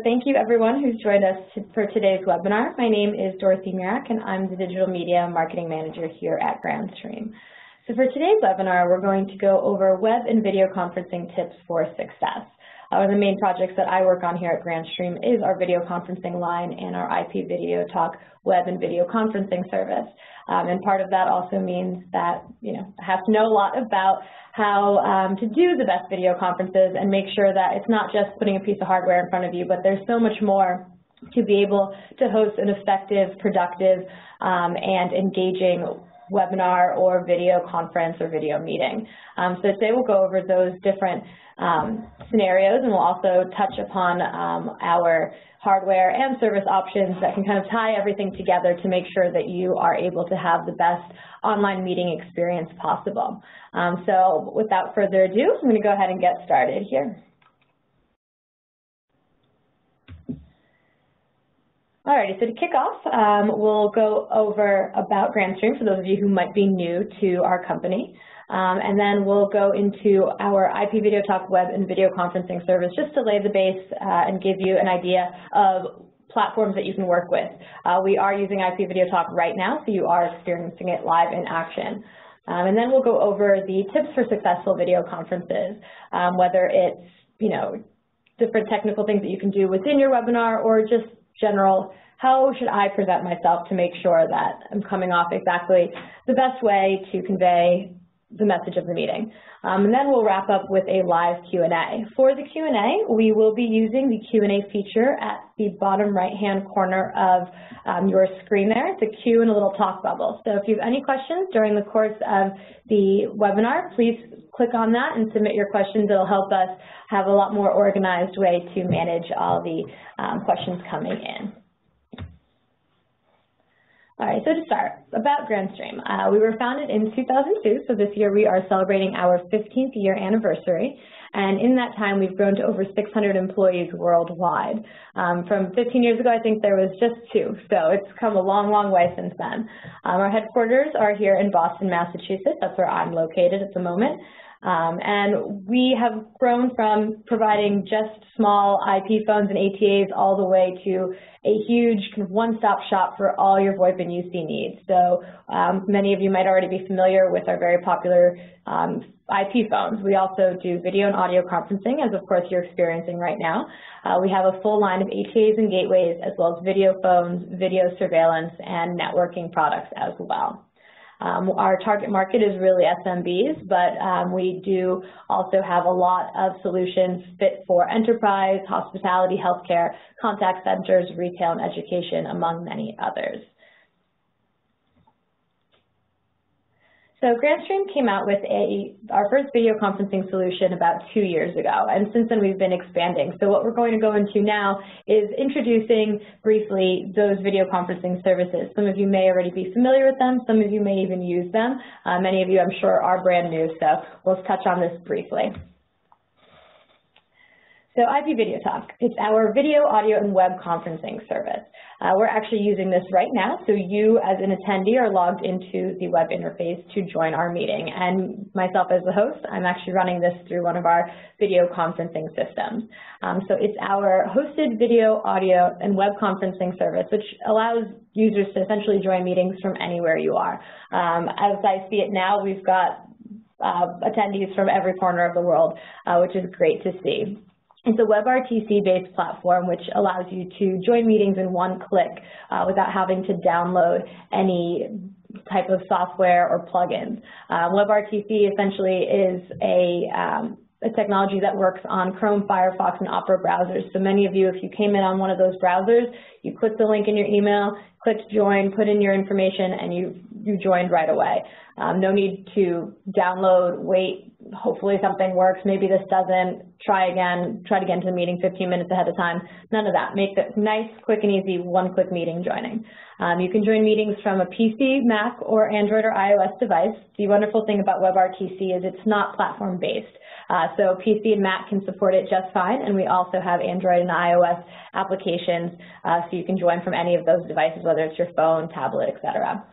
Thank you everyone who's joined us for today's webinar. My name is Dorothy Murak and I'm the Digital Media Marketing Manager here at Grandstream. So for today's webinar, we're going to go over web and video conferencing tips for success. One of the main projects that I work on here at Grandstream is our video conferencing line and our IPVideoTalk web and video conferencing service. And part of that also means that, I have to know a lot about how to do the best video conferences and make sure that it's not just putting a piece of hardware in front of you, but there's so much more to be able to host an effective, productive, and engaging webinar or video conference or video meeting. So today we'll go over those different scenarios, and we'll also touch upon our hardware and service options that can kind of tie everything together to make sure that you are able to have the best online meeting experience possible. So without further ado, I'm going to go ahead and get started here. Alrighty, so to kick off, we'll go over about Grandstream for those of you who might be new to our company. And then we'll go into our IPVideoTalk web and video conferencing service just to lay the base and give you an idea of platforms that you can work with. We are using IPVideoTalk right now, so you are experiencing it live in action. And then we'll go over the tips for successful video conferences, whether it's, different technical things that you can do within your webinar or just general, how should I present myself to make sure that I'm coming off exactly the best way to convey the message of the meeting. And then we'll wrap up with a live Q&A. For the Q&A, we will be using the Q&A feature at the bottom right-hand corner of your screen there. It's a Q and a little talk bubble. So if you have any questions during the course of the webinar, please click on that and submit your questions. It'll help us have a lot more organized way to manage all the questions coming in. All right, so to start, about Grandstream. We were founded in 2002, so this year we are celebrating our 15th year anniversary. And in that time, we've grown to over 600 employees worldwide. From 15 years ago, I think there was just 2, so it's come a long, long way since then. Our headquarters are here in Boston, Massachusetts. That's where I'm located at the moment. And we have grown from providing just small IP phones and ATAs all the way to a huge kind of one-stop shop for all your VoIP and UC needs. So many of you might already be familiar with our very popular IP phones. We also do video and audio conferencing, as of course you're experiencing right now. We have a full line of ATAs and gateways, as well as video phones, video surveillance, and networking products as well. Our target market is really SMBs, but we do also have a lot of solutions fit for enterprise, hospitality, healthcare, contact centers, retail, and education, among many others. So Grandstream came out with our first video conferencing solution about 2 years ago, and since then we've been expanding. So what we're going to go into now is introducing briefly those video conferencing services. Some of you may already be familiar with them, some of you may even use them. Many of you, I'm sure, are brand new, so we'll touch on this briefly. So IPVideoTalk, it's our video, audio, and web conferencing service. We're actually using this right now, so you as an attendee are logged into the web interface to join our meeting. And myself as the host, I'm actually running this through one of our video conferencing systems. So it's our hosted video, audio, and web conferencing service, which allows users to essentially join meetings from anywhere you are. As I see it now, we've got attendees from every corner of the world, which is great to see. It's a WebRTC-based platform which allows you to join meetings in one click without having to download any type of software or plugins. WebRTC essentially is a technology that works on Chrome, Firefox, and Opera browsers. So many of you, if you came in on one of those browsers, you click the link in your email, clicked join, put in your information, and you joined right away. No need to download, wait, hopefully something works, maybe this doesn't, try to get into the meeting 15 minutes ahead of time. None of that. Make it nice, quick, and easy, one-click meeting joining. You can join meetings from a PC, Mac, or Android or iOS device. The wonderful thing about WebRTC is it's not platform-based. So PC and Mac can support it just fine, and we also have Android and iOS applications, so you can join from any of those devices, whether it's your phone, tablet, etc.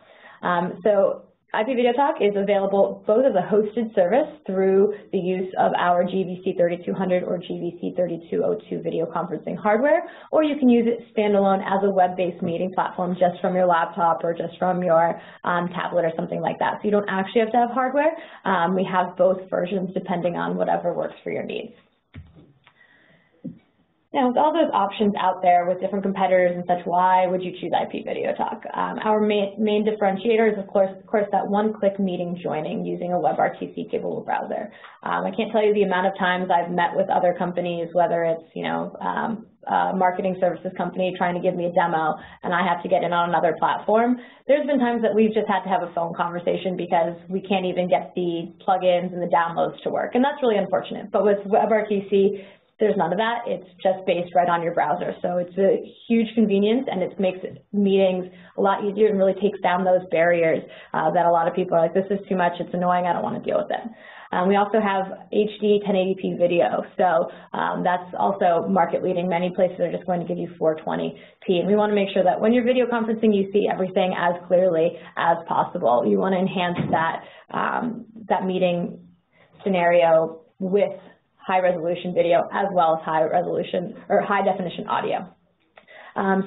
So IPVideoTalk is available both as a hosted service through the use of our GVC 3200 or GVC 3202 video conferencing hardware, or you can use it standalone as a web-based meeting platform just from your laptop or just from your tablet or something like that. So you don't actually have to have hardware. We have both versions depending on whatever works for your needs. Now, with all those options out there with different competitors and such, why would you choose IPVideoTalk? Our main differentiator is, of course, that one-click meeting joining using a WebRTC capable browser. I can't tell you the amount of times I've met with other companies, whether it's, a marketing services company trying to give me a demo and I have to get in on another platform. There's been times that we've just had to have a phone conversation because we can't even get the plugins and the downloads to work, and that's really unfortunate. But with WebRTC, there's none of that. It's just based right on your browser. So it's a huge convenience, and it makes meetings a lot easier and really takes down those barriers that a lot of people are like, this is too much, it's annoying, I don't want to deal with it. We also have HD 1080p video, so that's also market leading. Many places are just going to give you 420p, and we want to make sure that when you're video conferencing, you see everything as clearly as possible. You want to enhance that meeting scenario with high-resolution video as well as high-resolution or high-definition audio.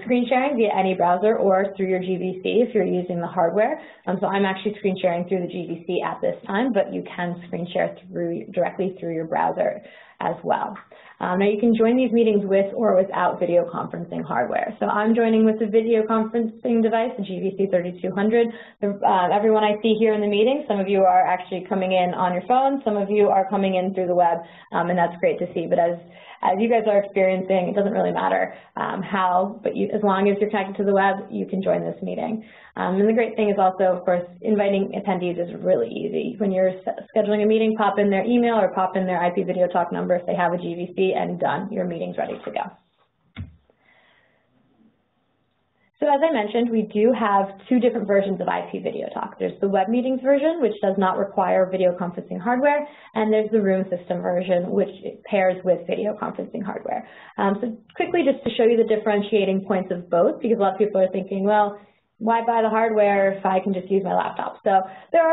Screen sharing via any browser or through your GVC if you're using the hardware. So I'm actually screen sharing through the GVC at this time, but you can screen share directly through your browser as well. Now you can join these meetings with or without video conferencing hardware. So I'm joining with the video conferencing device, the GVC 3200. Everyone I see here in the meeting, some of you are actually coming in on your phone, some of you are coming in through the web, and that's great to see. But as you guys are experiencing, it doesn't really matter how, but as long as you're connected to the web, you can join this meeting. And the great thing is also, of course, inviting attendees is really easy. When you're scheduling a meeting, pop in their email or pop in their IPVideoTalk number if they have a GVC, and done. Your meeting's ready to go. So as I mentioned, we do have two different versions of IPVideoTalk. There's the web meetings version, which does not require video conferencing hardware, and there's the room system version, which pairs with video conferencing hardware. So quickly, just to show you the differentiating points of both, because a lot of people are thinking, well, why buy the hardware if I can just use my laptop? So there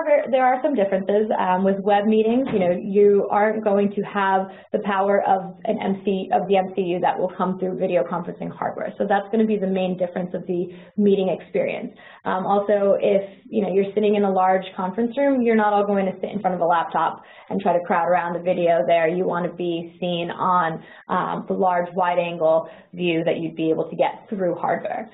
are some differences. With web meetings, you aren't going to have the power of the MCU that will come through video conferencing hardware. So that's going to be the main difference of the meeting experience. Also, if you're sitting in a large conference room, you're not all going to sit in front of a laptop and try to crowd around the video there. You want to be seen on the large wide-angle view that you'd be able to get through hardware.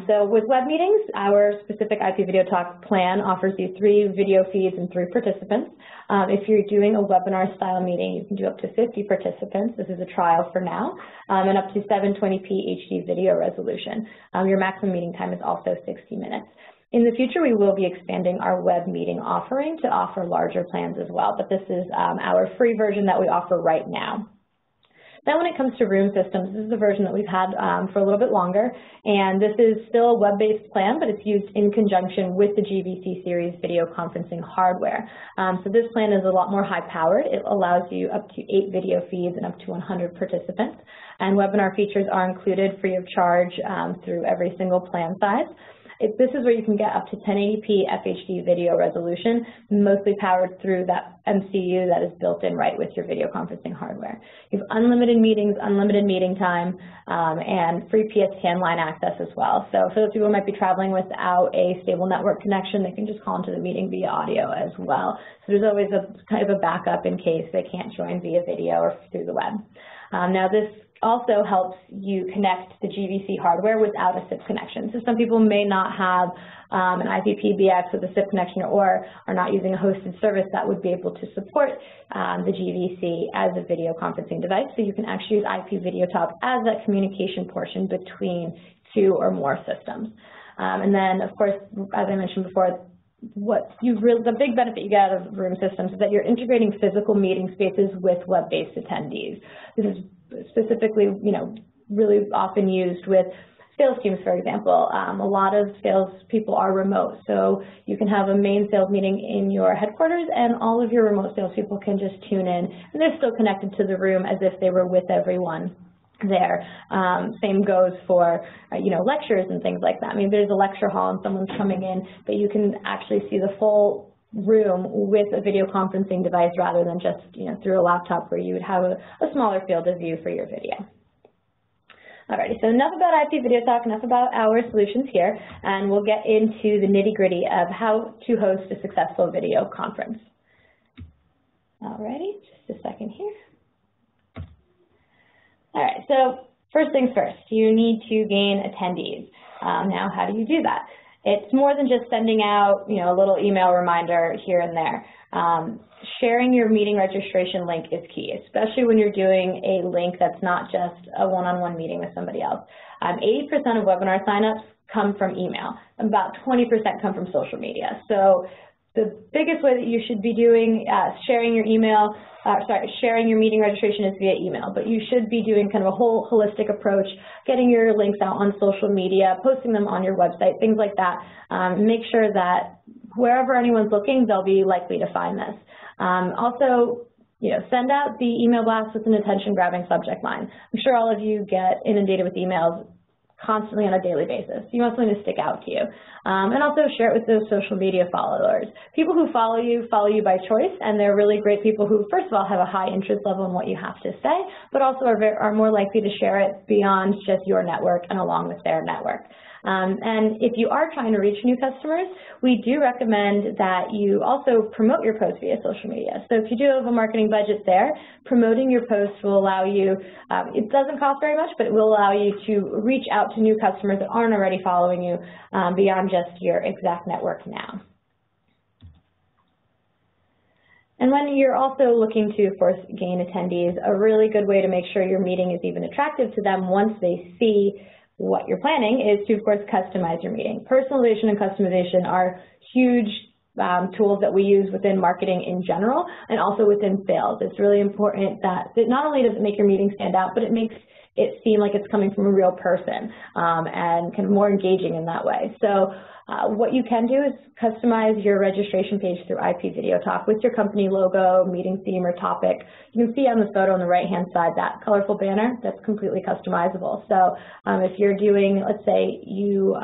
So with web meetings, our specific IPVideoTalk plan offers you 3 video feeds and 3 participants. If you're doing a webinar-style meeting, you can do up to 50 participants. This is a trial for now, and up to 720p HD video resolution. Your maximum meeting time is also 60 minutes. In the future, we will be expanding our web meeting offering to offer larger plans as well, but this is our free version that we offer right now. Then when it comes to room systems, this is the version that we've had for a little bit longer, and this is still a web-based plan, but it's used in conjunction with the GVC series video conferencing hardware. So this plan is a lot more high-powered. It allows you up to 8 video feeds and up to 100 participants, and webinar features are included free of charge through every single plan size. This is where you can get up to 1080p FHD video resolution, mostly powered through that MCU that is built in right with your video conferencing hardware. You have unlimited meetings, unlimited meeting time, and free PSTN line access as well. So for those people who might be traveling without a stable network connection, they can just call into the meeting via audio as well. So there's always a kind of a backup in case they can't join via video or through the web. Now this also helps you connect the GVC hardware without a SIP connection. So some people may not have an IPPBX with a SIP connection or are not using a hosted service that would be able to support the GVC as a video conferencing device. So you can actually use IPVideoTalk as that communication portion between 2 or more systems. And then, of course, as I mentioned before, the big benefit you get out of room systems is that you're integrating physical meeting spaces with web-based attendees. This is specifically, really often used with sales teams, for example. A lot of sales people are remote, so you can have a main sales meeting in your headquarters and all of your remote salespeople can just tune in, and they're still connected to the room as if they were with everyone there. Same goes for, lectures and things like that. Maybe there's a lecture hall and someone's coming in, but you can actually see the full room with a video conferencing device rather than just, through a laptop where you would have a smaller field of view for your video. Alrighty, so enough about IPVideoTalk, enough about our solutions here, and we'll get into the nitty-gritty of how to host a successful video conference. Alrighty, just a second here. Alright, so first things first, you need to gain attendees. Now, how do you do that? It's more than just sending out, a little email reminder here and there. Sharing your meeting registration link is key, especially when you're doing a link that's not just a one-on-one meeting with somebody else. 80% of webinar signups come from email. About 20% come from social media. So the biggest way that you should be doing sharing your meeting registration is via email, but you should be doing kind of a whole holistic approach, getting your links out on social media, posting them on your website, things like that. Make sure that wherever anyone's looking, they'll be likely to find this. Also, send out the email blast with an attention-grabbing subject line. I'm sure all of you get inundated with emails constantly on a daily basis. You want something to stick out to you. And also share it with those social media followers. People who follow you by choice, and they're really great people who, first of all, have a high interest level in what you have to say, but also are more likely to share it beyond just your network and along with their network. And if you are trying to reach new customers, we do recommend that you also promote your posts via social media. So if you do have a marketing budget there, promoting your posts will allow you, it doesn't cost very much, but it will allow you to reach out to new customers that aren't already following you beyond just your exact network now. And when you're also looking to, of course, gain attendees, a really good way to make sure your meeting is even attractive to them once they see what you're planning is to, of course, customize your meeting. Personalization and customization are huge tools that we use within marketing in general and also within sales. It's really important that not only does it make your meeting stand out, but it makes it seem like it's coming from a real person and kind of more engaging in that way. So what you can do is customize your registration page through IPVideoTalk with your company logo, meeting theme, or topic. You can see on the photo on the right-hand side that colorful banner that's completely customizable. So if you're doing, let's say you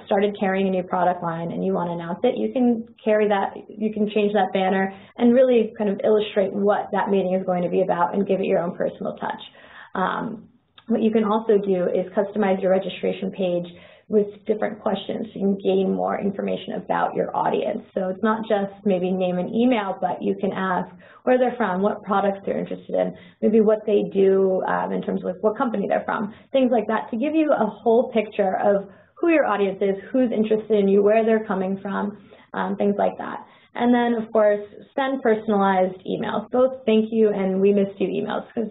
started carrying a new product line and you want to announce it, you can carry that, you can change that banner and really kind of illustrate what that meeting is going to be about and give it your own personal touch. What you can also do is customize your registration page with different questions so you can gain more information about your audience. So it's not just maybe name and email, but you can ask where they're from, what products they're interested in, maybe what they do in terms of what company they're from, things like that to give you a whole picture of who your audience is, who's interested in you, where they're coming from, things like that. And then, of course, send personalized emails, both thank you and we missed you emails, because,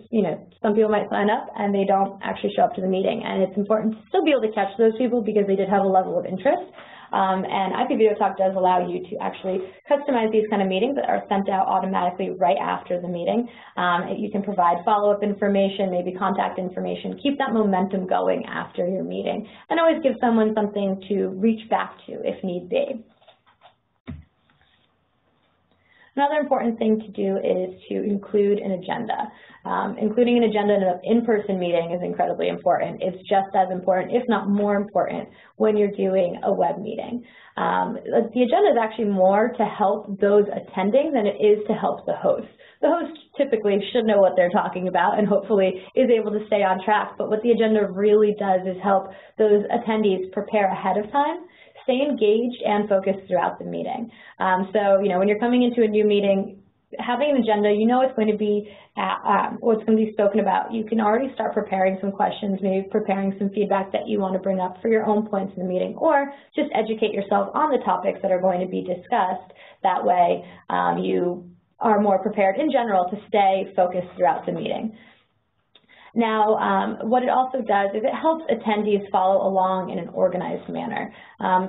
some people might sign up and they don't actually show up to the meeting. And it's important to still be able to catch those people because they did have a level of interest. And IPVideoTalk does allow you to actually customize these kind of meetings that are sent out automatically right after the meeting. You can provide follow-up information, maybe contact information, keep that momentum going after your meeting, and always give someone something to reach back to if need be. Another important thing to do is to include an agenda. Including an agenda in an in-person meeting is incredibly important. It's just as important, if not more important, when you're doing a web meeting. The agenda is actually more to help those attending than it is to help the host. The host typically should know what they're talking about and hopefully is able to stay on track, but what the agenda really does is help those attendees prepare ahead of time, stay engaged and focused throughout the meeting. So, when you're coming into a new meeting, having an agenda, it's going to be what's going to be spoken about. You can already start preparing some questions, maybe preparing some feedback that you want to bring up for your own points in the meeting, or just educate yourself on the topics that are going to be discussed. That way, you are more prepared in general to stay focused throughout the meeting. Now, what it also does is it helps attendees follow along in an organized manner.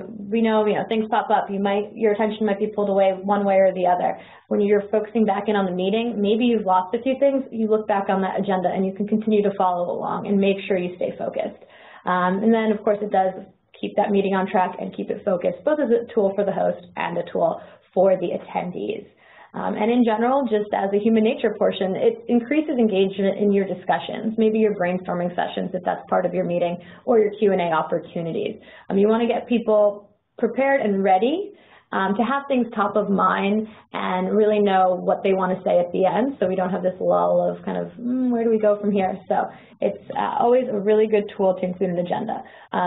We know, things pop up. Your attention might be pulled away one way or the other. When you're focusing back in on the meeting, maybe you've lost a few things. You look back on that agenda and you can continue to follow along and make sure you stay focused. And then, of course, it does keep that meeting on track and keep it focused, both as a tool for the host and a tool for the attendees. And in general, just as a human nature portion, it increases engagement in your discussions, maybe your brainstorming sessions if that's part of your meeting, or your Q&A opportunities. You want to get people prepared and ready to have things top of mind and really know what they want to say at the end, so we don't have this lull of kind of, where do we go from here? So it's always a really good tool to include an agenda,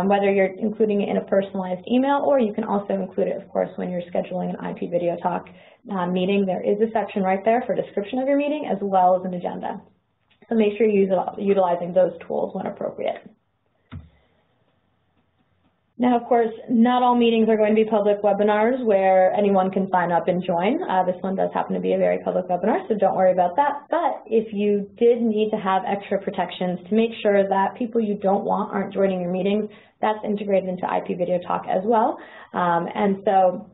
whether you're including it in a personalized email, or you can also include it, of course, when you're scheduling an IPVideoTalk meeting. There is a section right there for a description of your meeting as well as an agenda. So make sure you're utilizing those tools when appropriate. Now, of course, not all meetings are going to be public webinars where anyone can sign up and join. This one does happen to be a very public webinar, so don't worry about that. But if you did need to have extra protections to make sure that people you don't want aren't joining your meetings, that's integrated into IPVideoTalk as well. And so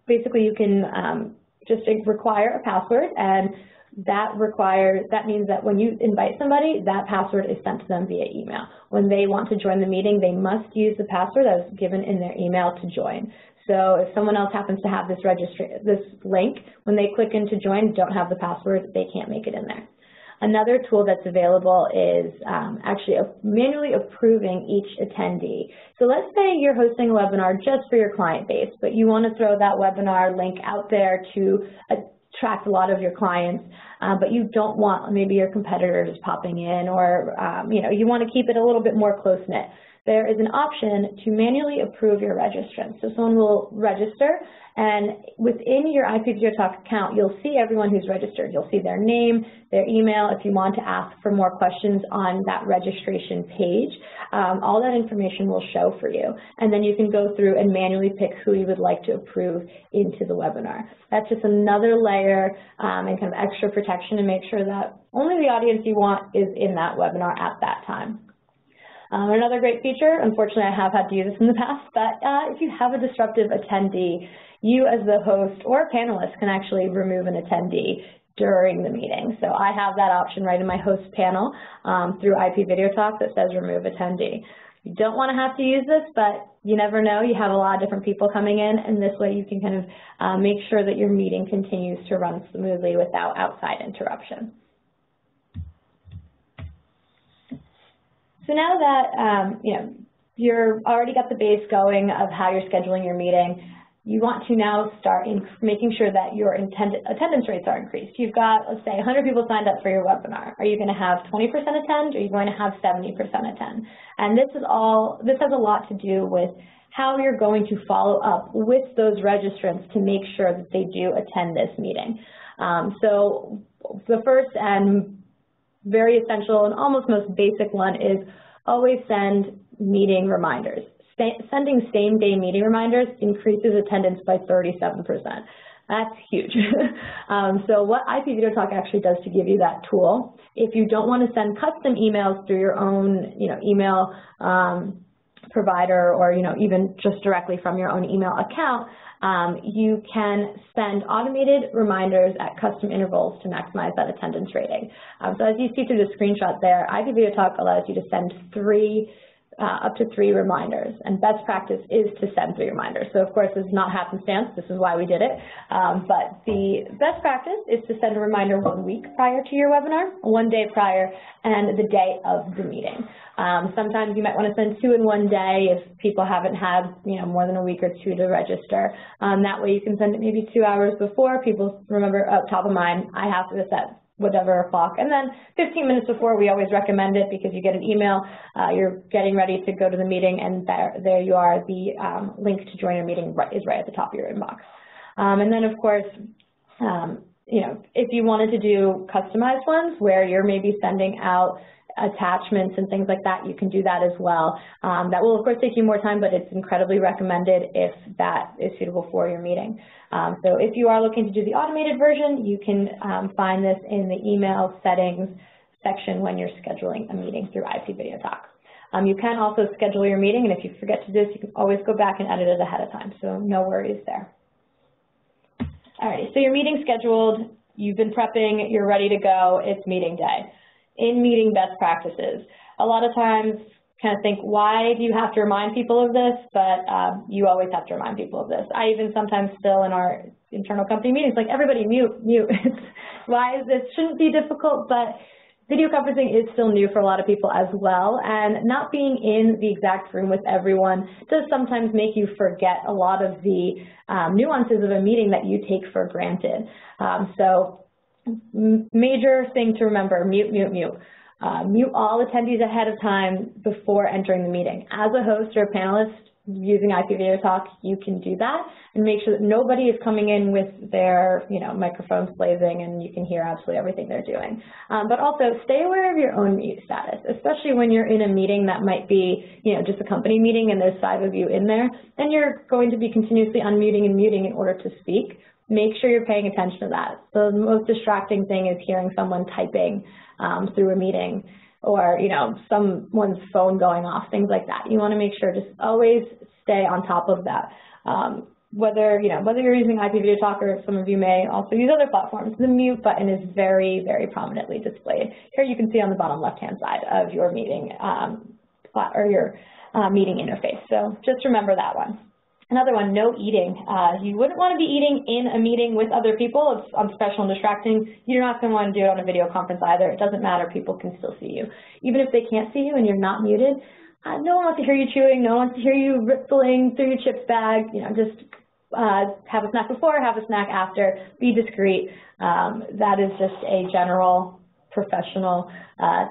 basically you can just require a password, and that means that when you invite somebody, that password is sent to them via email. When they want to join the meeting, they must use the password that is given in their email to join. So if someone else happens to have this link, when they click in to join, don't have the password, they can't make it in there. Another tool that's available is actually manually approving each attendee. So let's say you're hosting a webinar just for your client base, but you want to throw that webinar link out there to attract a lot of your clients, but you don't want maybe your competitors popping in, or you want to keep it a little bit more close-knit. There is an option to manually approve your registrants. So someone will register, and within your IPVideoTalk account, you'll see everyone who's registered. You'll see their name, their email, if you want to ask for more questions on that registration page. All that information will show for you. And then you can go through and manually pick who you would like to approve into the webinar. That's just another layer and kind of extra protection to make sure that only the audience you want is in that webinar at that time. Another great feature, unfortunately I have had to use this in the past, but if you have a disruptive attendee, you as the host or panelist can actually remove an attendee during the meeting. So I have that option right in my host panel through IPVideoTalk that says remove attendee. You don't want to have to use this, but you never know. You have a lot of different people coming in, and this way you can kind of make sure that your meeting continues to run smoothly without outside interruption. So now that you're already got the base going of how you're scheduling your meeting, you want to now start making sure that your attendance rates are increased. You've got, let's say, 100 people signed up for your webinar. Are you going to have 20% attend, or are you going to have 70% attend? And this has a lot to do with how you're going to follow up with those registrants to make sure that they do attend this meeting. So the first and very essential and almost most basic one is always send meeting reminders. Sending same-day meeting reminders increases attendance by 37%. That's huge. So what IPVideoTalk actually does to give you that tool, if you don't want to send custom emails through your own email provider, or even just directly from your own email account, you can send automated reminders at custom intervals to maximize that attendance rating. So as you see through the screenshot there, IPVideoTalk allows you to send up to three reminders, and best practice is to send 3 reminders. So of course this is not happenstance, this is why we did it, but the best practice is to send a reminder 1 week prior to your webinar, 1 day prior, and the day of the meeting. Sometimes you might want to send 2 in 1 day if people haven't had more than a week or 2 to register. That way you can send it maybe 2 hours before. People remember, top of mind, I have to set whatever o'clock, and then 15 minutes before, we always recommend it, because you get an email, you're getting ready to go to the meeting, and there you are, the link to join your meeting is right at the top of your inbox. And then of course, if you wanted to do customized ones where you're maybe sending out attachments and things like that, you can do that as well. That will of course take you more time, but it's incredibly recommended if that is suitable for your meeting. So if you are looking to do the automated version, you can find this in the email settings section when you're scheduling a meeting through IPVideoTalk. You can also schedule your meeting, and if you forget to do this, you can always go back and edit it ahead of time, so no worries there. Alrighty, so your meeting's scheduled, you've been prepping, you're ready to go, it's meeting day. In meeting best practices, a lot of times kind of think, why do you have to remind people of this? But you always have to remind people of this. I even sometimes still in our internal company meetings, like everybody mute. Why is this? Shouldn't be difficult, but video conferencing is still new for a lot of people as well, and not being in the exact room with everyone does sometimes make you forget a lot of the nuances of a meeting that you take for granted. So major thing to remember, mute, mute, mute. Mute all attendees ahead of time before entering the meeting. As a host or a panelist using IPVideoTalk, you can do that and make sure that nobody is coming in with their microphones blazing and you can hear absolutely everything they're doing. But also stay aware of your own mute status, especially when you're in a meeting that might be just a company meeting and there's 5 of you in there, and you're going to be continuously unmuting and muting in order to speak. Make sure you're paying attention to that. The most distracting thing is hearing someone typing through a meeting, or someone's phone going off, things like that. You want to make sure just always stay on top of that. Whether you're using IPVideoTalk, or some of you may also use other platforms, the mute button is very, very prominently displayed. Here you can see on the bottom left-hand side of your meeting or your meeting interface. So just remember that one. Another one, no eating. You wouldn't want to be eating in a meeting with other people. It's special and distracting. You're not going to want to do it on a video conference either. It doesn't matter. People can still see you. Even if they can't see you and you're not muted, no one wants to hear you chewing. No one wants to hear you rippling through your chips bag. Just have a snack before, have a snack after. Be discreet. That is just a general professional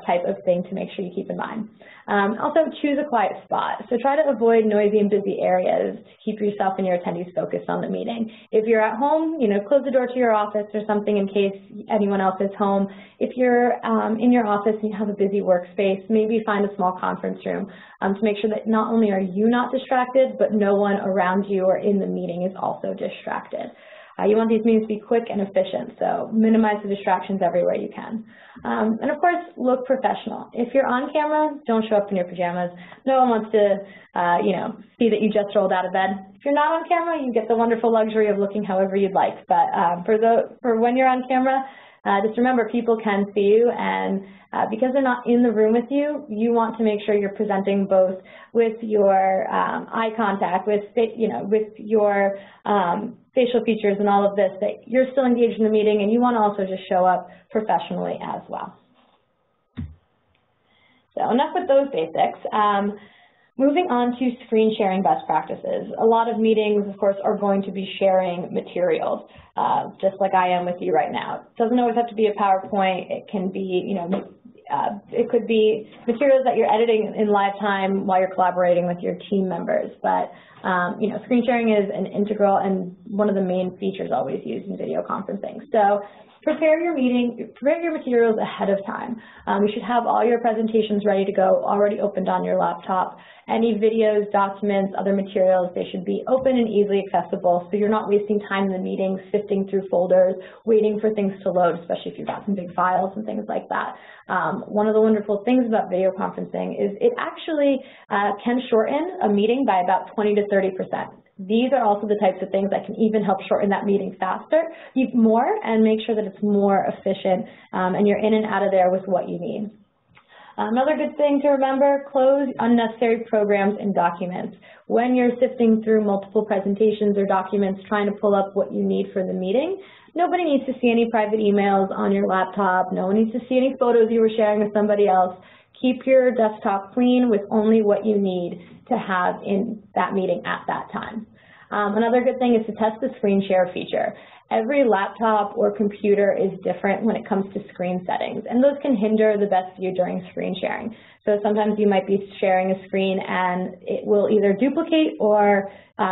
type of thing to make sure you keep in mind. Also, choose a quiet spot. So try to avoid noisy and busy areas to keep yourself and your attendees focused on the meeting. If you're at home, close the door to your office or something in case anyone else is home. If you're in your office and you have a busy workspace, maybe find a small conference room to make sure that not only are you not distracted, but no one around you or in the meeting is also distracted. You want these meetings to be quick and efficient, so minimize the distractions everywhere you can. And of course, look professional. If you're on camera, don't show up in your pajamas. No one wants to, see that you just rolled out of bed. If you're not on camera, you get the wonderful luxury of looking however you'd like. But for when you're on camera, just remember people can see you, and because they're not in the room with you, you want to make sure you're presenting both with your eye contact, with your facial features and all of this, that you're still engaged in the meeting, and you want to also just show up professionally as well. So enough with those basics. Moving on to screen sharing best practices. A lot of meetings, of course, are going to be sharing materials, just like I am with you right now. It doesn't always have to be a PowerPoint. It can be, it could be materials that you're editing in live time while you're collaborating with your team members. But, screen sharing is an integral and one of the main features always used in video conferencing. So prepare your materials ahead of time. You should have all your presentations ready to go, already opened on your laptop. Any videos, documents, other materials, they should be open and easily accessible, so you're not wasting time in the meeting sifting through folders, waiting for things to load, especially if you've got some big files and things like that. One of the wonderful things about video conferencing is it actually can shorten a meeting by about 20 to 30%. These are also the types of things that can even help shorten that meeting faster, more, and make sure that it's more efficient and you're in and out of there with what you need. Another good thing to remember, close unnecessary programs and documents. When you're sifting through multiple presentations or documents trying to pull up what you need for the meeting, nobody needs to see any private emails on your laptop. No one needs to see any photos you were sharing with somebody else. Keep your desktop clean with only what you need to have in that meeting at that time. Another good thing is to test the screen share feature. Every laptop or computer is different when it comes to screen settings, and those can hinder the best view during screen sharing. So sometimes you might be sharing a screen and it will either duplicate or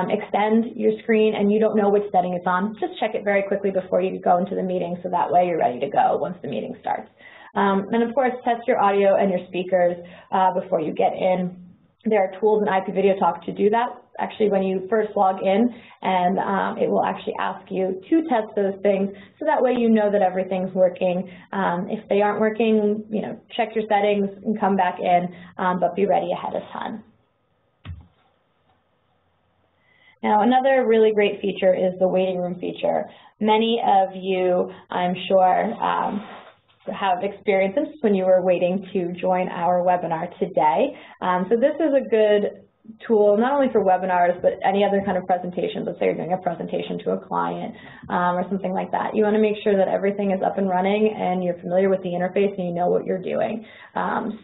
extend your screen and you don't know which setting it's on. Just check it very quickly before you go into the meeting so that way you're ready to go once the meeting starts. And of course, test your audio and your speakers before you get in. There are tools in IPVideoTalk to do that. Actually, when you first log in, and it will actually ask you to test those things, so that way you know that everything's working. If they aren't working, check your settings and come back in, but be ready ahead of time. Now, another really great feature is the waiting room feature. Many of you, I'm sure, have experienced this when you were waiting to join our webinar today. So this is a good tool, not only for webinars, but any other kind of presentations. Let's say you're doing a presentation to a client or something like that. You want to make sure that everything is up and running and you're familiar with the interface and you know what you're doing.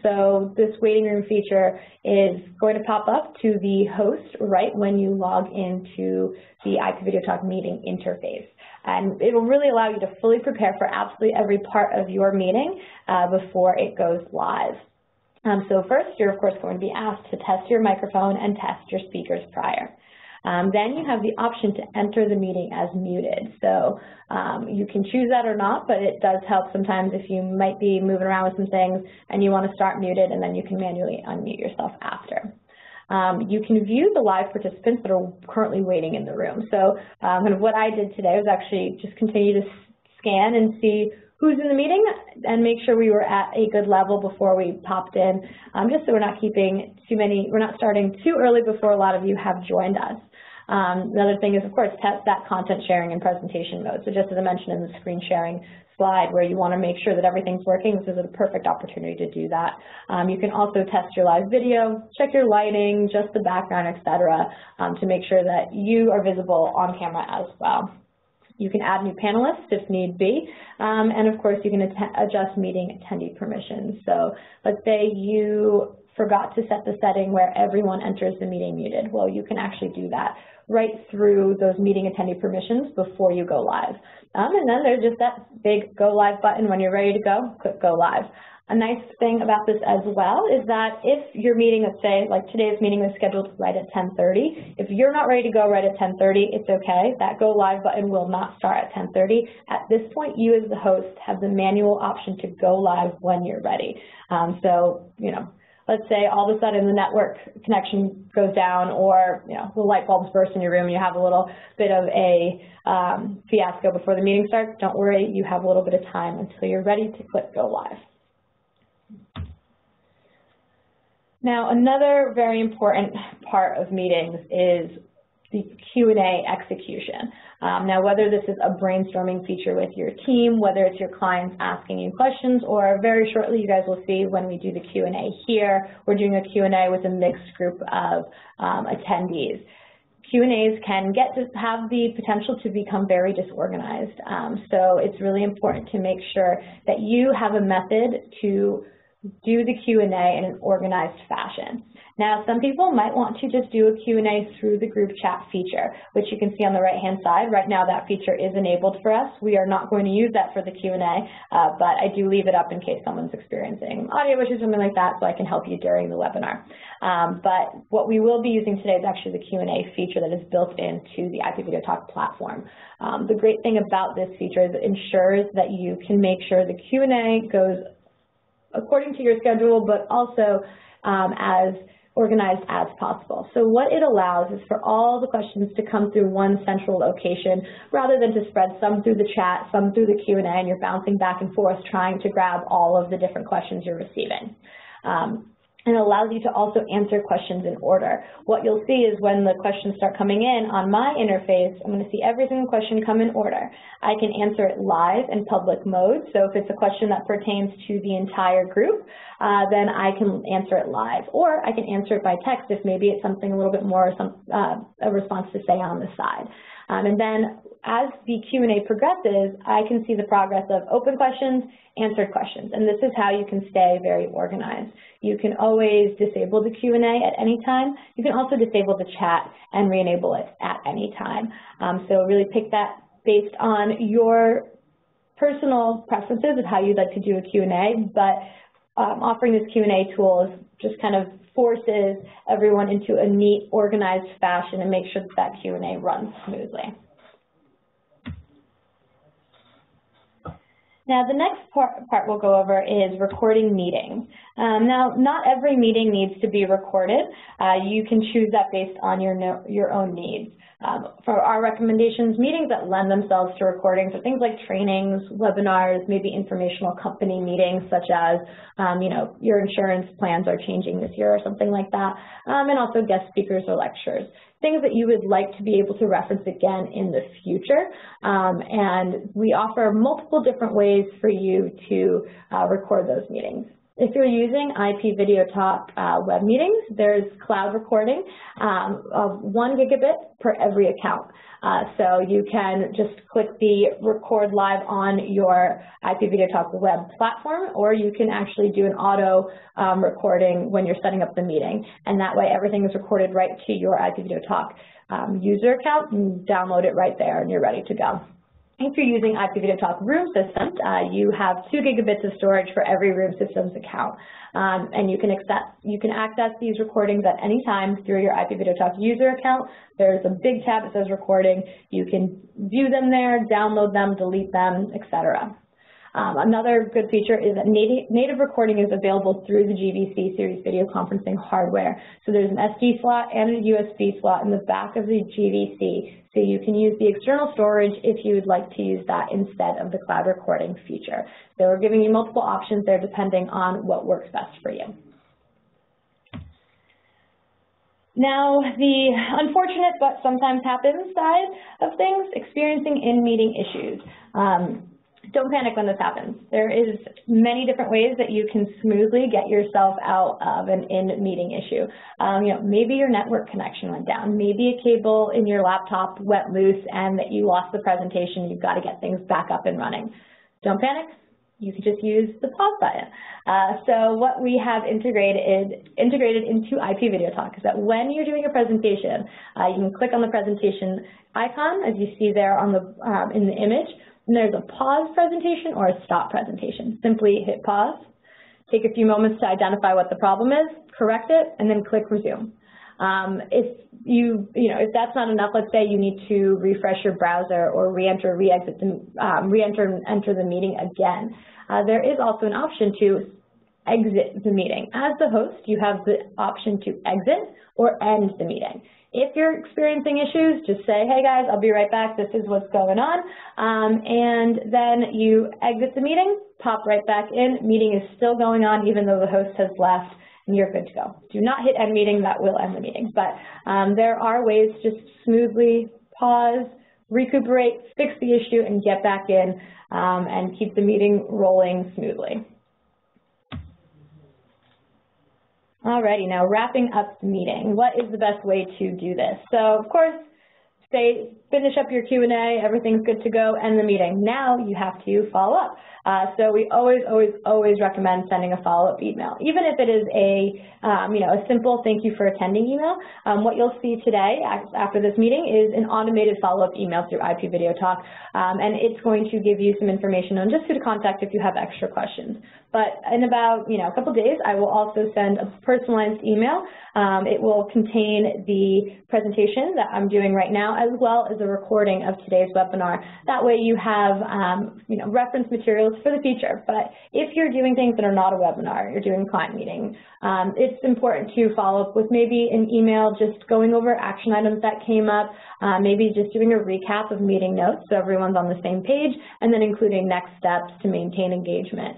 So this waiting room feature is going to pop up to the host right when you log into the IPVideoTalk meeting interface. And it will really allow you to fully prepare for absolutely every part of your meeting before it goes live. So first, you're of course going to be asked to test your microphone and test your speakers prior. Then you have the option to enter the meeting as muted. So you can choose that or not, but it does help sometimes if you might be moving around with some things and you want to start muted, and then you can manually unmute yourself after. You can view the live participants that are currently waiting in the room. So kind of what I did today was actually just continue to scan and see who's in the meeting and make sure we were at a good level before we popped in, just so we're not keeping we're not starting too early before a lot of you have joined us. Another thing is, of course, test that content sharing and presentation mode. So just as I mentioned in the screen sharing slide where you want to make sure that everything's working, this is a perfect opportunity to do that. You can also test your live video, check your lighting, just the background, etc., to make sure that you are visible on camera as well. You can add new panelists if need be, and of course you can adjust meeting attendee permissions. So let's say you forgot to set the setting where everyone enters the meeting muted. Well, you can actually do that right through those meeting attendee permissions before you go live. And then there's just that big go live button. When you're ready to go, click go live. A nice thing about this as well is that if your meeting, let's say, like today's meeting is scheduled right at 10:30, if you're not ready to go right at 10:30, it's okay. That go live button will not start at 10:30. At this point, you as the host have the manual option to go live when you're ready. So, you know, let's say all of a sudden the network connection goes down, or, you know, the light bulbs burst in your room and you have a little bit of a fiasco before the meeting starts. Don't worry, you have a little bit of time until you're ready to click go live. Now, another very important part of meetings is the Q&A execution. Now, whether this is a brainstorming feature with your team, whether it's your clients asking you questions, or very shortly you guys will see when we do the Q&A here, we're doing a Q&A with a mixed group of attendees. Q&As can have the potential to become very disorganized. So it's really important to make sure that you have a method to do the Q&A in an organized fashion. Now, some people might want to just do a Q&A through the group chat feature, which you can see on the right-hand side. Right now, that feature is enabled for us. We are not going to use that for the Q&A, but I do leave it up in case someone's experiencing audio issues, something like that, so I can help you during the webinar. But what we will be using today is actually the Q&A feature that is built into the IPVideoTalk platform. The great thing about this feature is it ensures that you can make sure the Q&A goes according to your schedule, but also as organized as possible. So what it allows is for all the questions to come through one central location rather than to spread some through the chat, some through the Q&A, and you're bouncing back and forth trying to grab all of the different questions you're receiving. And it allows you to also answer questions in order. What you'll see is when the questions start coming in on my interface, I'm going to see every single question come in order. I can answer it live in public mode. So if it's a question that pertains to the entire group, then I can answer it live. Or I can answer it by text if maybe it's something a little bit more, a response to say on the side. And then as the Q&A progresses, I can see the progress of open questions, answered questions, and this is how you can stay very organized. You can always disable the Q&A at any time. You can also disable the chat and re-enable it at any time. So really pick that based on your personal preferences of how you'd like to do a Q&A, but offering this Q&A tool is just kind of forces everyone into a neat, organized fashion and make sure that that Q&A runs smoothly. Now, the next part we'll go over is recording meetings. Now, not every meeting needs to be recorded. You can choose that based on your own needs. For our recommendations, meetings that lend themselves to recordings are things like trainings, webinars, maybe informational company meetings such as, you know, your insurance plans are changing this year or something like that, and also guest speakers or lectures. Things that you would like to be able to reference again in the future. And we offer multiple different ways for you to record those meetings. If you're using IPVideoTalk web meetings, there's cloud recording of 1 gigabit per every account. So you can just click the record live on your IPVideoTalk web platform, or you can actually do an auto recording when you're setting up the meeting. And that way everything is recorded right to your IPVideoTalk user account, and download it right there and you're ready to go. If you're using IPVideoTalk Room Systems, you have 2 gigabits of storage for every Room Systems account. And you can access these recordings at any time through your IPVideoTalk user account. There's a big tab that says recording. You can view them there, download them, delete them, etc. Another good feature is that native recording is available through the GVC series video conferencing hardware. So there's an SD slot and a USB slot in the back of the GVC, so you can use the external storage if you would like to use that instead of the cloud recording feature. So we're giving you multiple options there depending on what works best for you. Now, the unfortunate but sometimes happens side of things, experiencing in-meeting issues. Don't panic when this happens. There is many different ways that you can smoothly get yourself out of an in-meeting issue. Maybe your network connection went down. Maybe a cable in your laptop went loose and that you lost the presentation. You've got to get things back up and running. Don't panic. You can just use the pause button. So what we have integrated into IPVideoTalk is that when you're doing a presentation, you can click on the presentation icon, as you see there on in the image. And there's a pause presentation or a stop presentation. Simply hit pause, take a few moments to identify what the problem is, correct it, and then click resume. If that's not enough, let's say you need to refresh your browser or re-enter and enter the meeting again. There is also an option to exit the meeting. As the host, you have the option to exit or end the meeting. If you're experiencing issues, just say, hey guys, I'll be right back, this is what's going on, and then you exit the meeting, pop right back in, meeting is still going on even though the host has left, and you're good to go. Do not hit end meeting, that will end the meeting. But there are ways to just smoothly pause, recuperate, fix the issue, and get back in and keep the meeting rolling smoothly. Alrighty, now wrapping up the meeting. What is the best way to do this? So, of course, finish up your Q&A, everything's good to go, end the meeting. Now you have to follow up. So we always recommend sending a follow-up email. Even if it is a simple thank you for attending email, what you'll see today after this meeting is an automated follow-up email through IPVideoTalk, and it's going to give you some information on just who to contact if you have extra questions. But in about a couple days, I will also send a personalized email. It will contain the presentation that I'm doing right now, as well as a recording of today's webinar. That way you have reference materials for the future. But if you're doing things that are not a webinar, you're doing a client meeting, it's important to follow up with maybe an email just going over action items that came up, maybe just doing a recap of meeting notes so everyone's on the same page, and then including next steps to maintain engagement.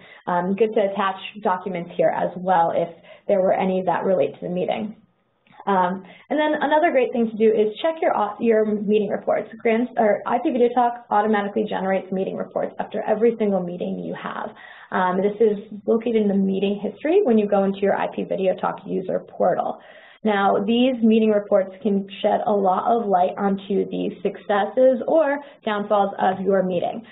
Good to attach documents here as well if there were any that relate to the meeting. And then another great thing to do is check your meeting reports. IPVideoTalk automatically generates meeting reports after every single meeting you have. This is located in the meeting history when you go into your IPVideoTalk user portal. Now, these meeting reports can shed a lot of light onto the successes or downfalls of your meeting.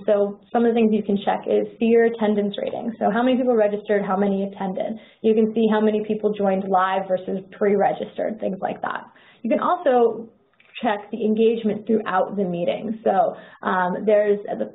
So some of the things you can check is see your attendance rating. So how many people registered, how many attended. You can see how many people joined live versus pre-registered, things like that. You can also check the engagement throughout the meeting. So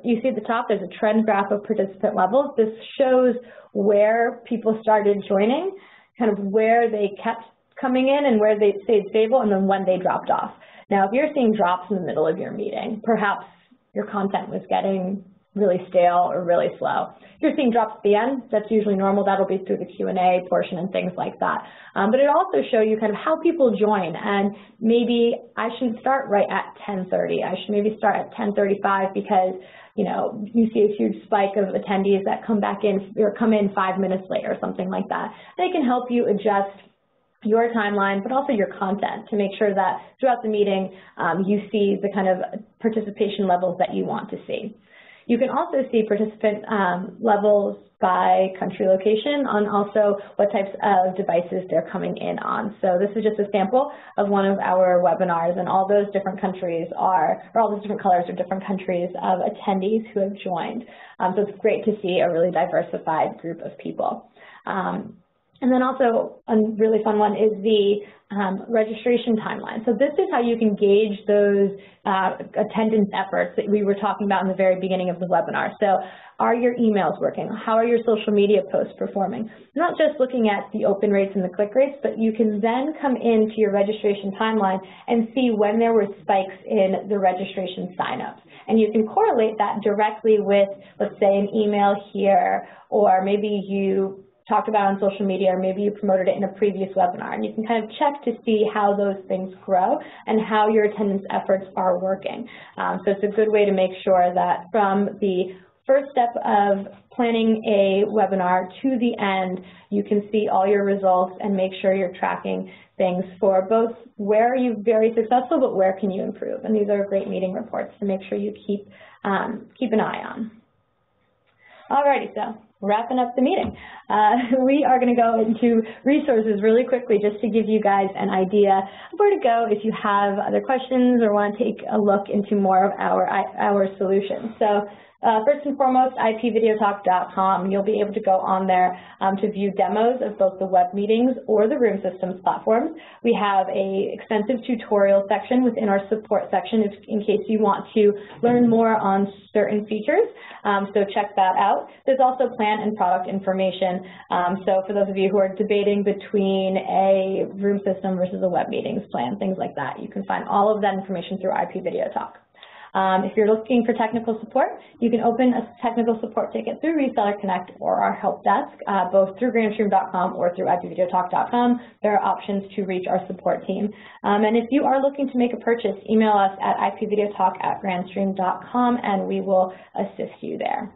you see at the top, there's a trend graph of participant levels. This shows where people started joining, kind of where they kept coming in and where they stayed stable, and then when they dropped off. Now, if you're seeing drops in the middle of your meeting, perhaps your content was getting really stale or really slow. If you're seeing drops at the end, that's usually normal. That'll be through the Q&A portion and things like that. But it also shows you kind of how people join, and maybe I shouldn't start right at 10:30. I should maybe start at 10:35 because you see a huge spike of attendees that come back in or come in 5 minutes late or something like that. They can help you adjust your timeline, but also your content to make sure that throughout the meeting you see the kind of participation levels that you want to see. You can also see participant levels by country location and also what types of devices they're coming in on. So this is just a sample of one of our webinars, and all those different countries are, or all those different colors are different countries of attendees who have joined. So it's great to see a really diversified group of people. And then also a really fun one is the registration timeline. So this is how you can gauge those attendance efforts that we were talking about in the very beginning of the webinar. So are your emails working? How are your social media posts performing? Not just looking at the open rates and the click rates, but you can then come into your registration timeline and see when there were spikes in the registration signups. And you can correlate that directly with, let's say, an email here, or maybe you talked about on social media, or maybe you promoted it in a previous webinar, and you can kind of check to see how those things grow and how your attendance efforts are working. So it's a good way to make sure that from the first step of planning a webinar to the end, you can see all your results and make sure you're tracking things for both where are you very successful, but where can you improve. And these are great meeting reports to make sure you keep an eye on. Alrighty, so wrapping up the meeting. We are going to go into resources really quickly just to give you guys an idea of where to go if you have other questions or want to take a look into more of our solutions. So first and foremost, IPVideoTalk.com. You'll be able to go on there to view demos of both the web meetings or the room systems platforms. We have an extensive tutorial section within our support section in case you want to learn more on certain features. So check that out. There's also plan and product information. So for those of you who are debating between a room system versus a web meetings plan, things like that, you can find all of that information through IPVideoTalk. If you're looking for technical support, you can open a technical support ticket through Reseller Connect or our help desk, both through Grandstream.com or through IPVideoTalk.com. There are options to reach our support team. And if you are looking to make a purchase, email us at IPVideoTalk@Grandstream.com and we will assist you there.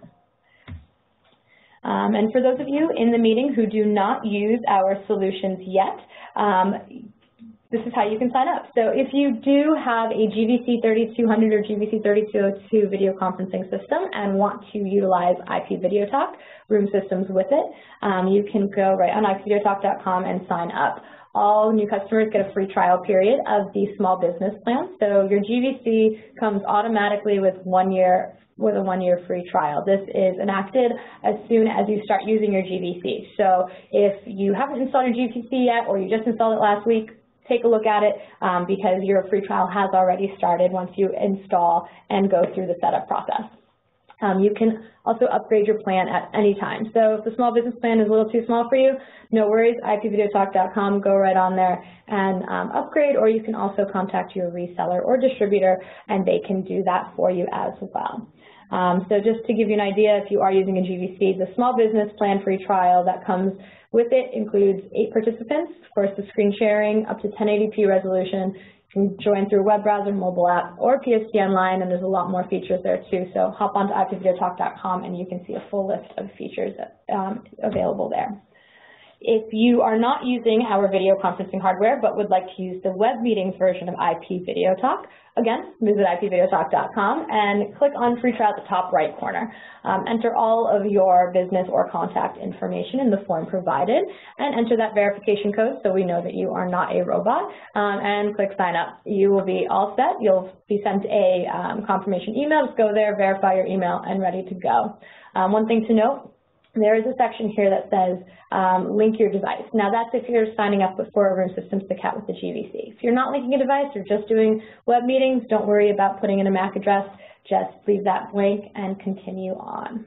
And for those of you in the meeting who do not use our solutions yet, this is how you can sign up. So if you do have a GVC 3200 or GVC 3202 video conferencing system and want to utilize IPVideoTalk room systems with it, you can go right on IPVideoTalk.com and sign up. All new customers get a free trial period of the small business plan. So your GVC comes automatically with a one-year free trial. This is enacted as soon as you start using your GVC. So if you haven't installed your GVC yet or you just installed it last week, take a look at it because your free trial has already started once you install and go through the setup process. You can also upgrade your plan at any time. So if the small business plan is a little too small for you, no worries, IPVideoTalk.com, go right on there and upgrade, or you can also contact your reseller or distributor and they can do that for you as well. So just to give you an idea, if you are using a GVC, the small business plan free trial that comes with it includes 8 participants, of course the screen sharing, up to 1080p resolution. You can join through web browser, mobile app, or PSTN line, and there's a lot more features there too. So hop onto IPVideoTalk.com and you can see a full list of features available there. If you are not using our video conferencing hardware but would like to use the web meetings version of IPVideoTalk, again, visit IPVideoTalk.com and click on free trial at the top right corner. Enter all of your business or contact information in the form provided and enter that verification code so we know that you are not a robot, and click sign up. You will be all set. You'll be sent a confirmation email. Just go there, verify your email, and ready to go. One thing to note, there is a section here that says link your device. Now that's if you're signing up for a room systems account with the GVC. If you're not linking a device, you're just doing web meetings, don't worry about putting in a MAC address. Just leave that blank and continue on.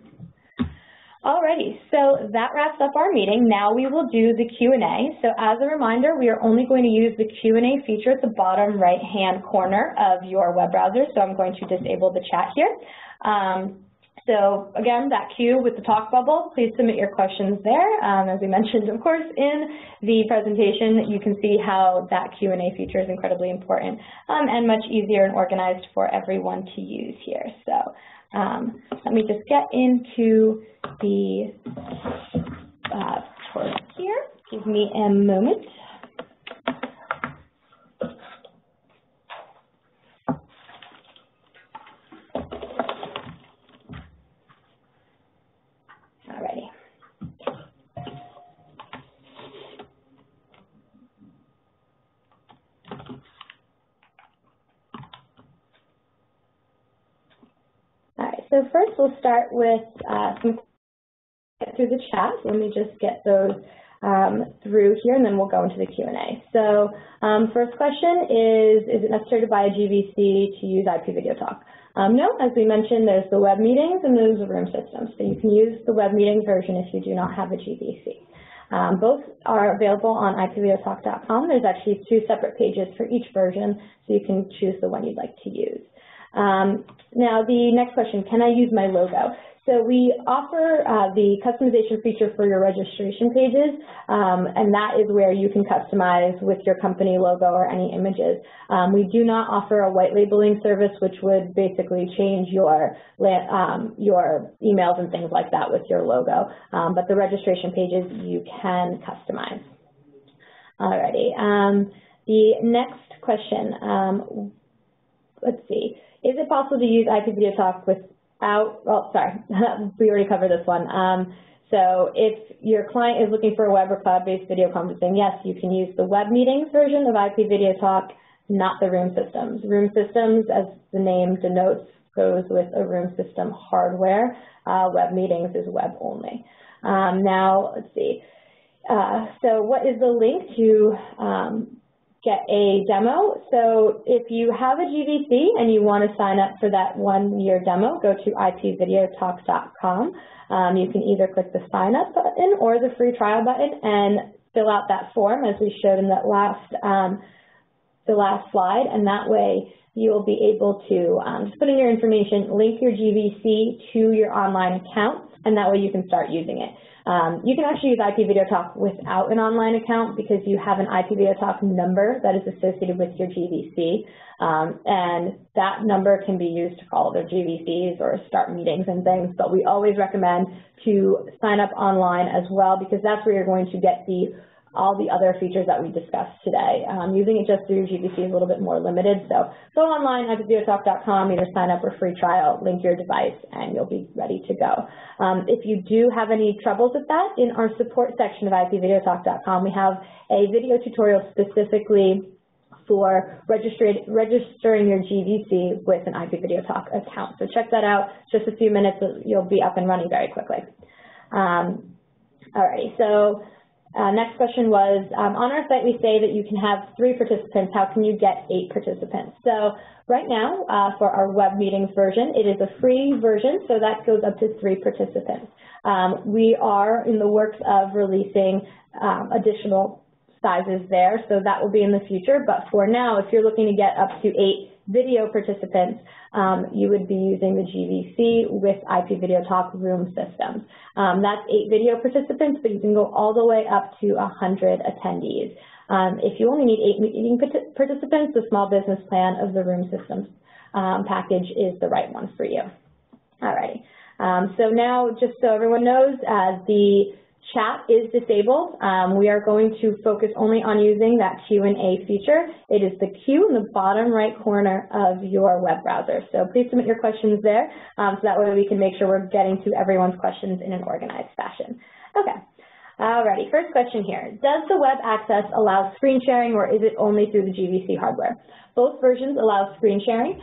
Alrighty, so that wraps up our meeting. Now we will do the Q&A. So as a reminder, we are only going to use the Q&A feature at the bottom right-hand corner of your web browser. So I'm going to disable the chat here. So again, that queue with the talk bubble, please submit your questions there. As we mentioned, of course, in the presentation, you can see how that Q&A feature is incredibly important and much easier and organized for everyone to use here. So let me just get into the course here. Give me a moment. so first we'll start with some through the chat. Let me just get those through here, and then we'll go into the Q&A. So first question is it necessary to buy a GVC to use IPVideoTalk? No, as we mentioned, there's the web meetings and there's the room systems. So you can use the web meetings version if you do not have a GVC. Both are available on IPVideoTalk.com. There's actually 2 separate pages for each version, so you can choose the one you'd like to use. Now the next question, can I use my logo? So we offer the customization feature for your registration pages, and that is where you can customize with your company logo or any images. We do not offer a white labeling service, which would basically change your emails and things like that with your logo, but the registration pages you can customize. Alrighty, the next question, let's see, is it possible to use IPVideoTalk we already covered this one. So if your client is looking for a web or cloud-based video conferencing, yes, you can use the web meetings version of IPVideoTalk, not the room systems. Room systems, as the name denotes, goes with a room system hardware. Web meetings is web only. Now, let's see. So what is the link to get a demo? So if you have a GVC and you want to sign up for that 1-year demo, go to IPVideoTalk.com. You can either click the sign up button or the free trial button and fill out that form as we showed in that the last slide, and that way you will be able to just put in your information, link your GVC to your online account, and that way you can start using it. You can actually use IPVideoTalk without an online account because you have an IPVideoTalk number that is associated with your GVC, and that number can be used to call other GVCs or start meetings and things, but we always recommend to sign up online as well because that's where you're going to get all the other features that we discussed today. Using it just through GVC is a little bit more limited, so go online, IPVideoTalk.com, either sign up or free trial, link your device, and you'll be ready to go. If you do have any troubles with that, in our support section of IPVideoTalk.com, we have a video tutorial specifically for registering your GVC with an IPVideoTalk account. So check that out. Just a few minutes, you'll be up and running very quickly. Alrighty, so next question was, on our site we say that you can have 3 participants. How can you get 8 participants? So right now, for our web meetings version, it is a free version, so that goes up to 3 participants. We are in the works of releasing additional sizes there, so that will be in the future. But for now, if you're looking to get up to 8 video participants, you would be using the GVC with IPVideoTalk room systems. That's 8 video participants, but you can go all the way up to 100 attendees. If you only need 8 meeting participants, the small business plan of the room systems package is the right one for you. Alrighty. So now, just so everyone knows, the chat is disabled. We are going to focus only on using that Q&A feature. It is the Q in the bottom right corner of your web browser. So please submit your questions there, so that way we can make sure we're getting to everyone's questions in an organized fashion. Okay. Alrighty, first question here. Does the web access allow screen sharing, or is it only through the GVC hardware? Both versions allow screen sharing.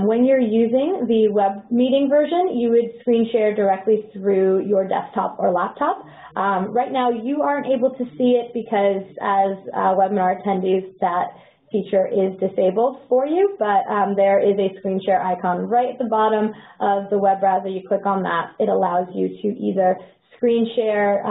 When you're using the web meeting version, you would screen share directly through your desktop or laptop. Right now, you aren't able to see it because as webinar attendees, that feature is disabled for you, but there is a screen share icon right at the bottom of the web browser. You click on that. It allows you to either screen share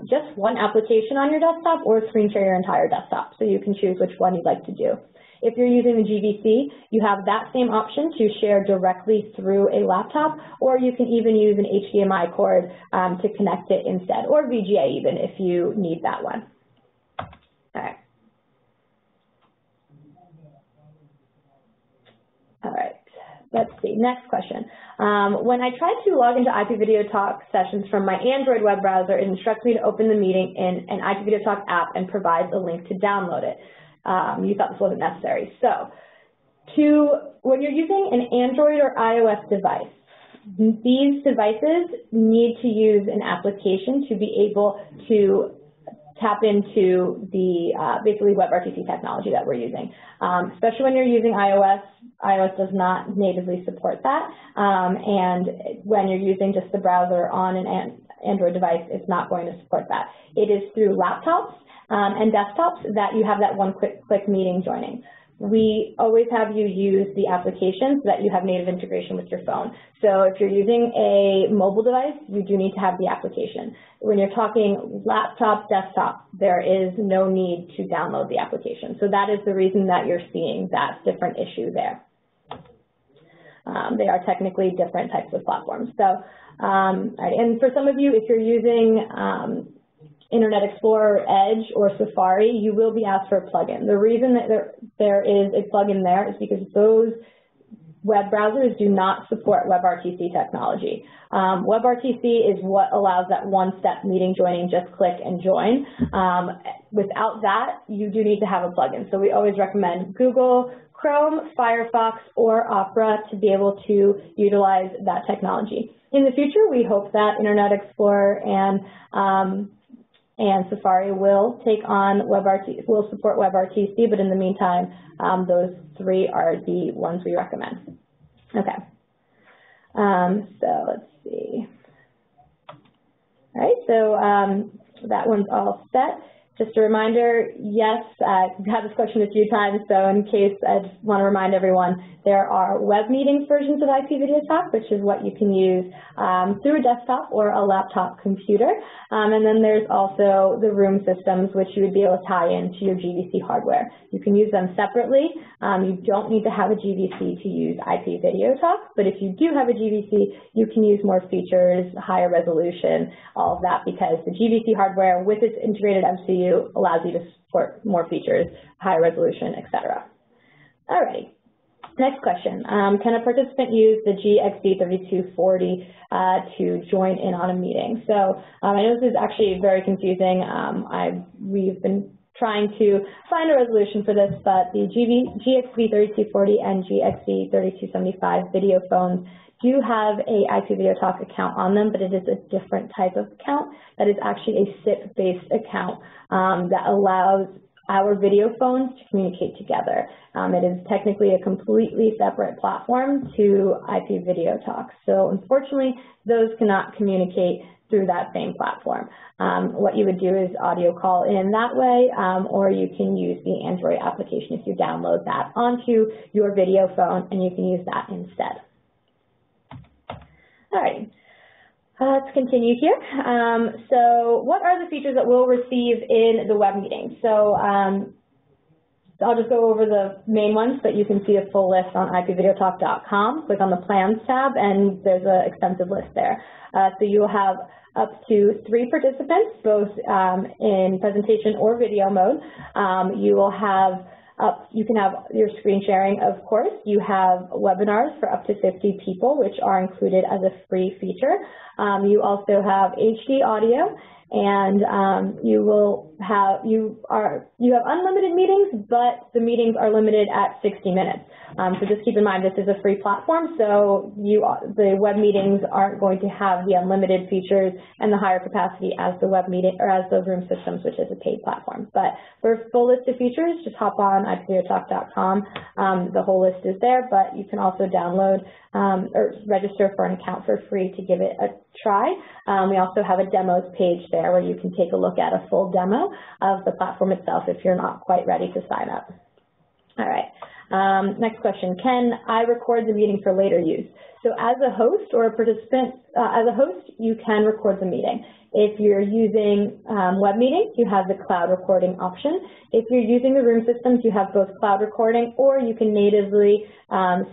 just one application on your desktop or screen share your entire desktop. So you can choose which one you'd like to do. If you're using the GVC, you have that same option to share directly through a laptop, or you can even use an HDMI cord to connect it instead, or VGA even if you need that one. All right. All right. Let's see, next question. When I try to log into IPVideoTalk sessions from my Android web browser, it instructs me to open the meeting in an IPVideoTalk app and provides a link to download it. You thought this wasn't necessary. So, when you're using an Android or iOS device, these devices need to use an application to be able to tap into the basically WebRTC technology that we're using. Especially when you're using iOS, iOS does not natively support that, and when you're using just the browser on an Android device, it's not going to support that. It is through laptops and desktops that you have that one-click meeting joining. We always have you use the application so that you have native integration with your phone. So if you're using a mobile device, you do need to have the application. When you're talking laptop, desktop, there is no need to download the application. So that is the reason that you're seeing that different issue there. They are technically different types of platforms. So, all right, and for some of you, if you're using Internet Explorer, Edge, or Safari, you will be asked for a plugin. The reason that there is a plugin there is because those web browsers do not support WebRTC technology. WebRTC is what allows that one-step meeting joining, just click and join. Without that, you do need to have a plugin. So we always recommend Google, Chrome, Firefox, or Opera to be able to utilize that technology. In the future, we hope that Internet Explorer and Safari will take on WebRTC, will support WebRTC, but in the meantime, those three are the ones we recommend. Okay. So let's see. All right, so that one's all set. Just a reminder, yes, I've had this question a few times, so in case, I just want to remind everyone, there are web meetings versions of IPVideoTalk, which is what you can use through a desktop or a laptop computer. And then there's also the room systems, which you would be able to tie into your GVC hardware. You can use them separately. You don't need to have a GVC to use IPVideoTalk, but if you do have a GVC, you can use more features, higher resolution, all of that, because the GVC hardware with its integrated MCU allows you to support more features, higher resolution, etc. All right. Next question. Can a participant use the GXD3240 to join in on a meeting? So I know this is actually very confusing. We've been trying to find a resolution for this, but the GXD3240 and GXD3275 video phones do have a IPVideoTalk account on them, but it is a different type of account. That is actually a SIP-based account that allows our video phones to communicate together. It is technically a completely separate platform to IPVideoTalk. So unfortunately, those cannot communicate through that same platform. What you would do is audio call in that way, or you can use the Android application if you download that onto your video phone, and you can use that instead. All right, let's continue here. So what are the features that we'll receive in the web meeting? So I'll just go over the main ones, but you can see a full list on IPVideoTalk.com. Click on the Plans tab, and there's an extensive list there. So you'll have up to 3 participants, both in presentation or video mode. You will have you can have your screen sharing, of course. You have webinars for up to 50 people, which are included as a free feature. You also have HD audio, and you have unlimited meetings, but the meetings are limited at 60 minutes. So just keep in mind, this is a free platform, so the web meetings aren't going to have the unlimited features and the higher capacity as the web meeting or as the room systems, which is a paid platform. But for a full list of features, just hop on IPVideoTalk.com. The whole list is there, but you can also download or register for an account for free to give it a try. We also have a demos page there where you can take a look at a full demo of the platform itself if you're not quite ready to sign up. All right. Next question, can I record the meeting for later use? So as a host or a participant, as a host, you can record the meeting. If you're using web meetings, you have the cloud recording option. If you're using the room systems, you have both cloud recording, or you can natively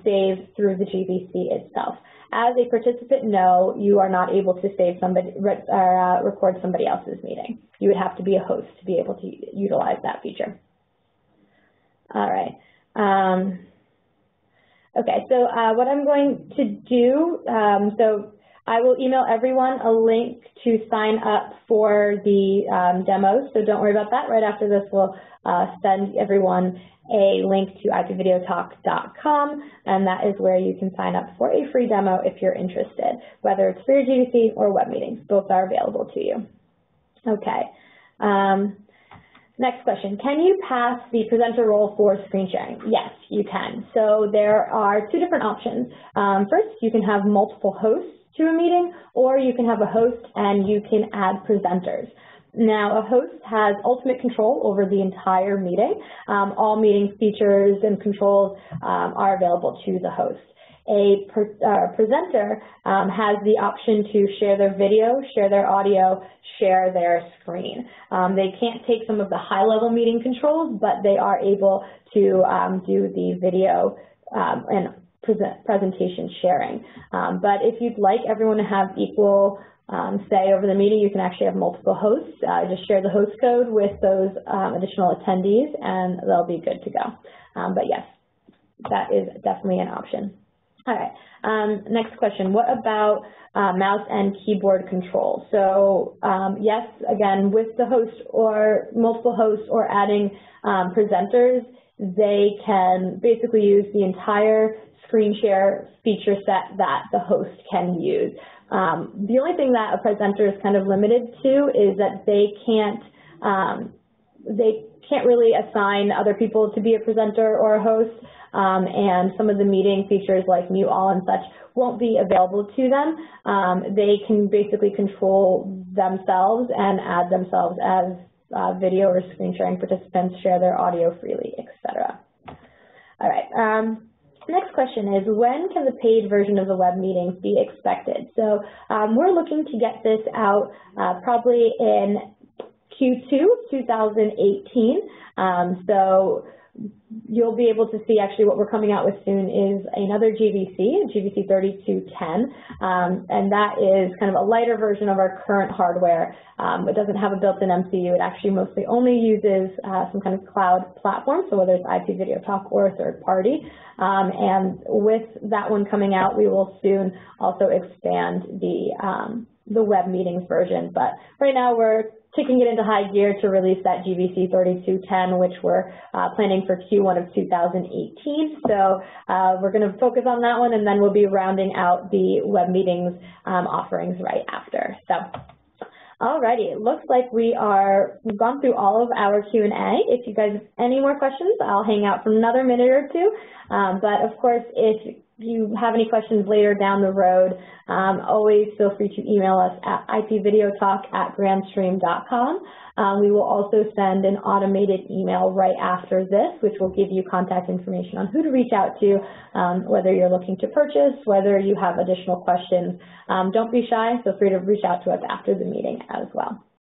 save through the GVC itself. As a participant, no, you are not able to save record somebody else's meeting. You would have to be a host to be able to utilize that feature. All right. Okay, so what I'm going to do, so I will email everyone a link to sign up for the demos, so don't worry about that. Right after this, we'll send everyone a link to IPVideoTalk.com, and that is where you can sign up for a free demo if you're interested, whether it's for your GVC or web meetings. Both are available to you. Okay. Next question, can you pass the presenter role for screen sharing? Yes, you can. So there are two different options. First, you can have multiple hosts to a meeting, or you can have a host and you can add presenters. Now, a host has ultimate control over the entire meeting. All meeting features and controls are available to the host. A presenter has the option to share their video, share their audio, share their screen. They can't take some of the high-level meeting controls, but they are able to do the video and presentation sharing. But if you'd like everyone to have equal say over the meeting, you can actually have multiple hosts. Just share the host code with those additional attendees, and they'll be good to go. But yes, that is definitely an option. All right, next question. What about mouse and keyboard control? So yes, again, with the host or multiple hosts or adding presenters, they can basically use the entire screen share feature set that the host can use. The only thing that a presenter is kind of limited to is that they can't really assign other people to be a presenter or a host, and some of the meeting features like mute all and such won't be available to them. They can basically control themselves and add themselves as video or screen sharing participants, share their audio freely, etc. All right. Next question is, when can the paid version of the web meetings be expected? So we're looking to get this out probably in Q2 2018. So you'll be able to see actually what we're coming out with soon is another GVC, GVC 3210, and that is kind of a lighter version of our current hardware. It doesn't have a built-in MCU. It actually mostly only uses some kind of cloud platform, so whether it's IPVideoTalk or a third party. And with that one coming out, we will soon also expand the web meetings version. But right now we're kicking it into high gear to release that GVC 3210, which we're planning for Q1 of 2018. So we're going to focus on that one, and then we'll be rounding out the web meetings offerings right after. So, alrighty, it looks like we've gone through all of our Q&A. If you guys have any more questions, I'll hang out for another minute or two. But of course, if you have any questions later down the road, always feel free to email us at IPVideoTalk@grandstream.com. We will also send an automated email right after this, which will give you contact information on who to reach out to, whether you're looking to purchase, whether you have additional questions. Don't be shy. Feel free to reach out to us after the meeting as well.